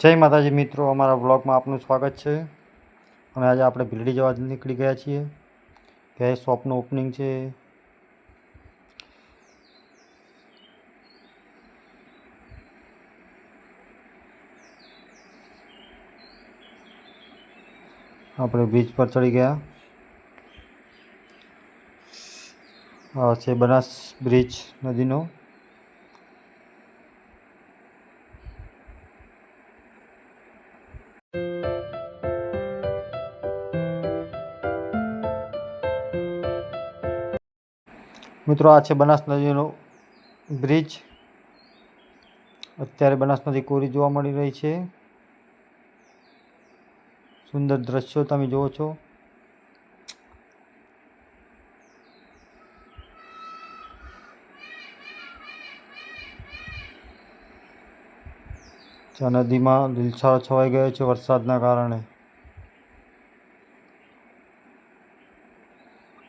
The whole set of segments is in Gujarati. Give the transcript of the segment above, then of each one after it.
જય માતાજી મિત્રો, અમારા વ્લોગમાં આપનું સ્વાગત છે. અને આજે આપણે ભીલડી જવા નીકળી ગયા છીએ. ગેસ શોપનું ઓપનિંગ છે. આપણે બીચ પર ચડી ગયા. આ છે બનાસ બ્રિજ નદીનો. મિત્રો, આ છે બનાસ નદીનો બ્રિજ. અત્યારે બનાસ નદી કોરી જોવા મળી રહી છે. સુંદર દ્રશ્યો તમે જુઓ છો. જ્યાં નદીમાં લીલછાળ છવાઈ ગયો છે વરસાદના કારણે.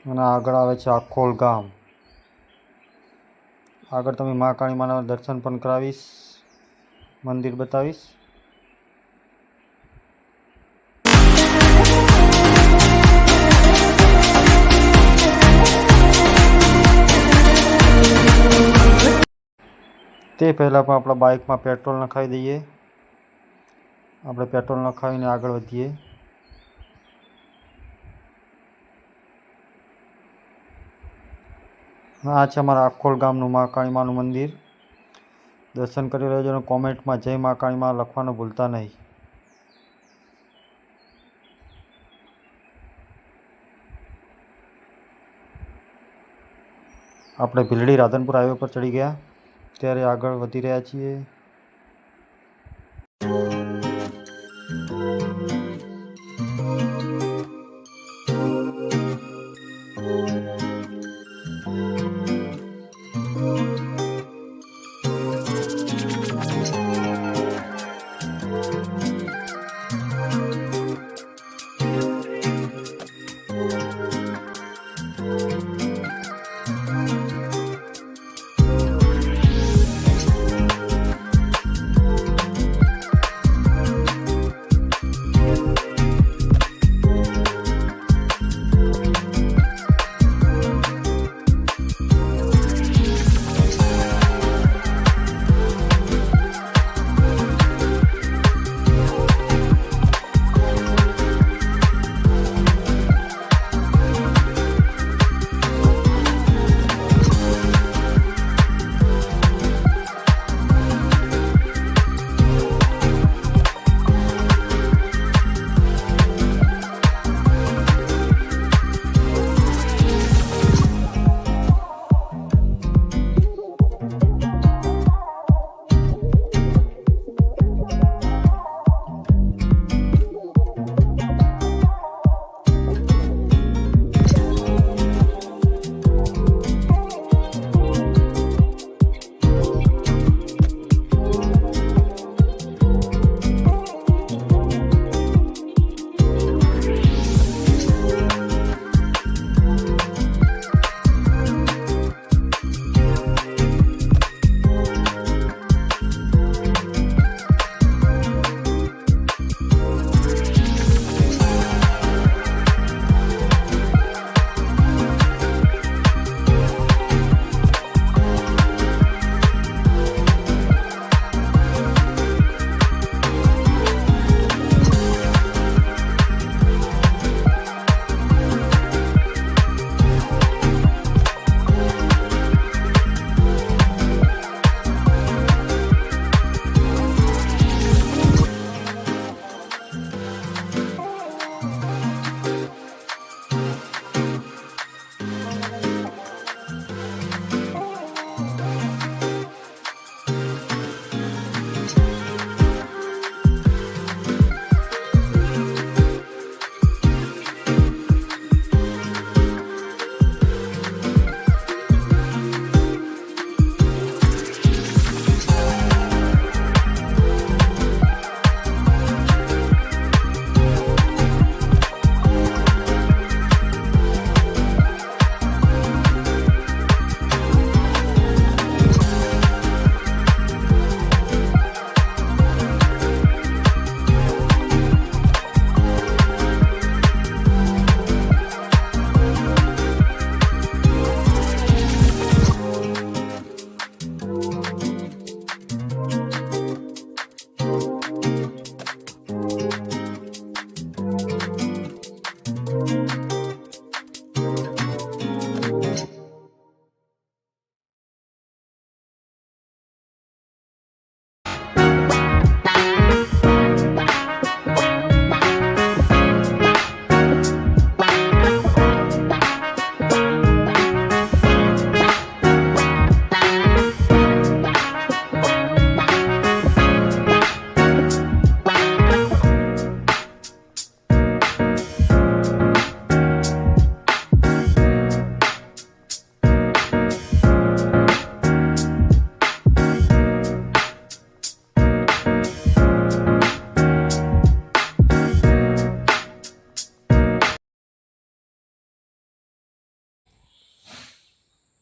અને આગળ આવે છે આખોલ ગામ. આગળ તમે મહાકાળી માના દર્શન પણ કરાવીશ, મંદિર બતાવીશ. તે પહેલાં પણ આપણા બાઇકમાં પેટ્રોલ નખાવી દઈએ. આપણે પેટ્રોલ નખાવીને આગળ વધીએ. આ છે અમારા આખોલ ગામનું મહાકાળી માનું મંદિર. દર્શન કરી લેજો અને કોમેન્ટમાં જય મહાકાળી મા લખવાનું ભૂલતા નહીં. આપણે ભીલડી રાધનપુર હાઈવે પર ચડી ગયા, ત્યારે આગળ વધી રહ્યા છીએ.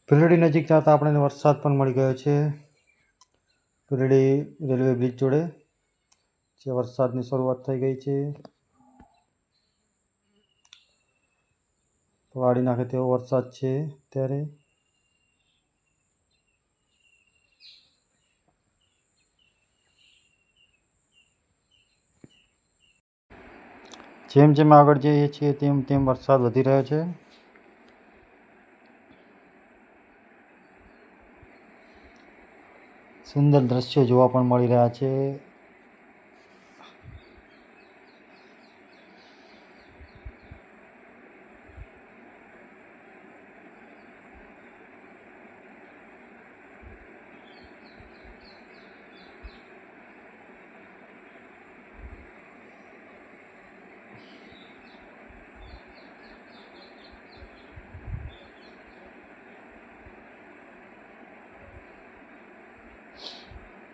ભીલડી નજીક જતા આપણે વરસાદ પણ મળી ગયો છે. ભીલડી રેલવે બ્રિજ જોડે જે વરસાદની શરૂઆત થઈ ગઈ છે. વાળી નાખે તેવો વરસાદ છે ત્યારે. જેમ જેમ આગળ જઈએ છીએ તેમ તેમ વરસાદ વધી રહ્યો છે. સુંદર દ્રશ્યો જોવા પણ મળી રહ્યા છે.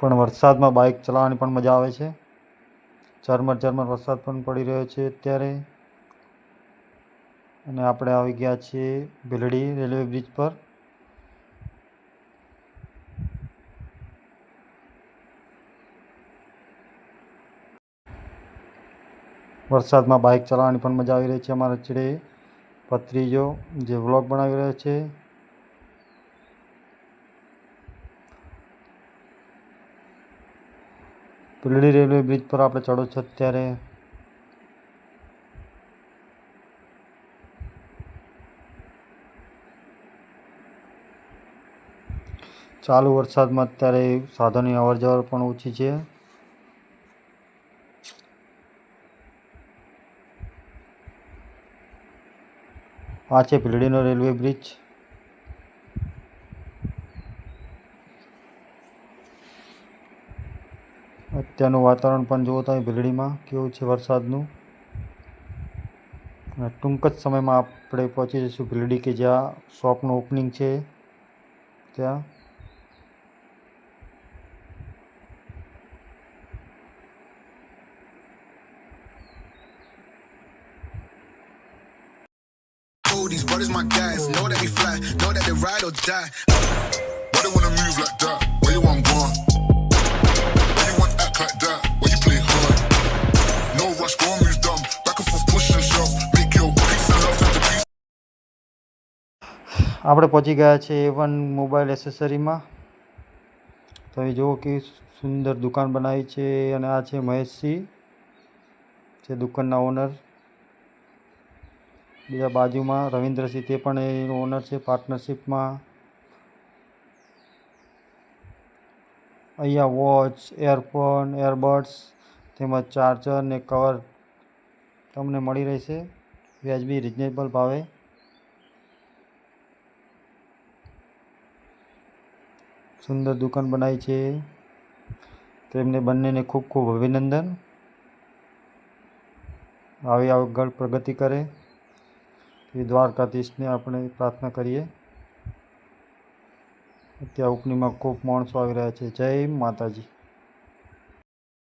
પણ વરસાદમાં બાઇક ચલાવવાની પણ મજા આવે છે. ઝરમર ઝરમર વરસાદ પણ પડી રહ્યો છે અત્યારે. અને આપણે આવી ગયા છીએ ભીલડી રેલવે બ્રિજ પર. વરસાદમાં બાઇક ચલાવવાની પણ મજા આવી રહી છે. અમારા છેડે ભત્રીજો જે વ્લોગ બનાવી રહ્યો છે. ભીલડી રેલવે બ્રિજ પર આપણે ચડો છો અત્યારે. ચાલુ વરસાદમાં અત્યારે સાધનોની અવર જવર પણ ઓછી છે. આ છે ભીલડીનો રેલવે બ્રિજ. અત્યારનું વાતાવરણ પણ જુઓ તમે ભીલડીમાં કેવું છે વરસાદનું. અને ટૂંક જ સમયમાં આપણે પહોંચી જઈશું ભીલડી કે જ્યાં શોપનું ઓપનિંગ છે ત્યાં. These brothers my guys, know that we fly, know that they ride or die. Why they wanna move like that? Where you want gone? Why you want act like that? Why you play hard? No rush, go and move dumb. Back and forth, push and shove. Make your peace and love into peace. આપણે પહોંચી ગયા છે A1 મોબાઈલ એસેસરીમાં. તમે જુઓ કે સુંદર દુકાન બનાવી છે. અને આ છે મહેશસિંહ જે દુકાનના ઓનર. બીજા બાજુમાં રવિન્દ્રસિંહ તે પણ એનો ઓનર છે પાર્ટનરશિપમાં. અહીંયા વોચ, એરફોન, એરબડ્સ તેમજ ચાર્જર ને કવર તમને મળી રહેશે વ્યાજબી રિઝનેબલ ભાવે. સુંદર દુકાન બનાવી છે. તેમને બંનેને ખૂબ ખૂબ અભિનંદન. આવી આગળ પ્રગતિ કરે એ દ્વારકાધીશને આપણે પ્રાર્થના કરીએ. ત્યાં ઓપનિંગમાં ખૂબ માણસો આવી રહ્યા છે. જય માતાજી.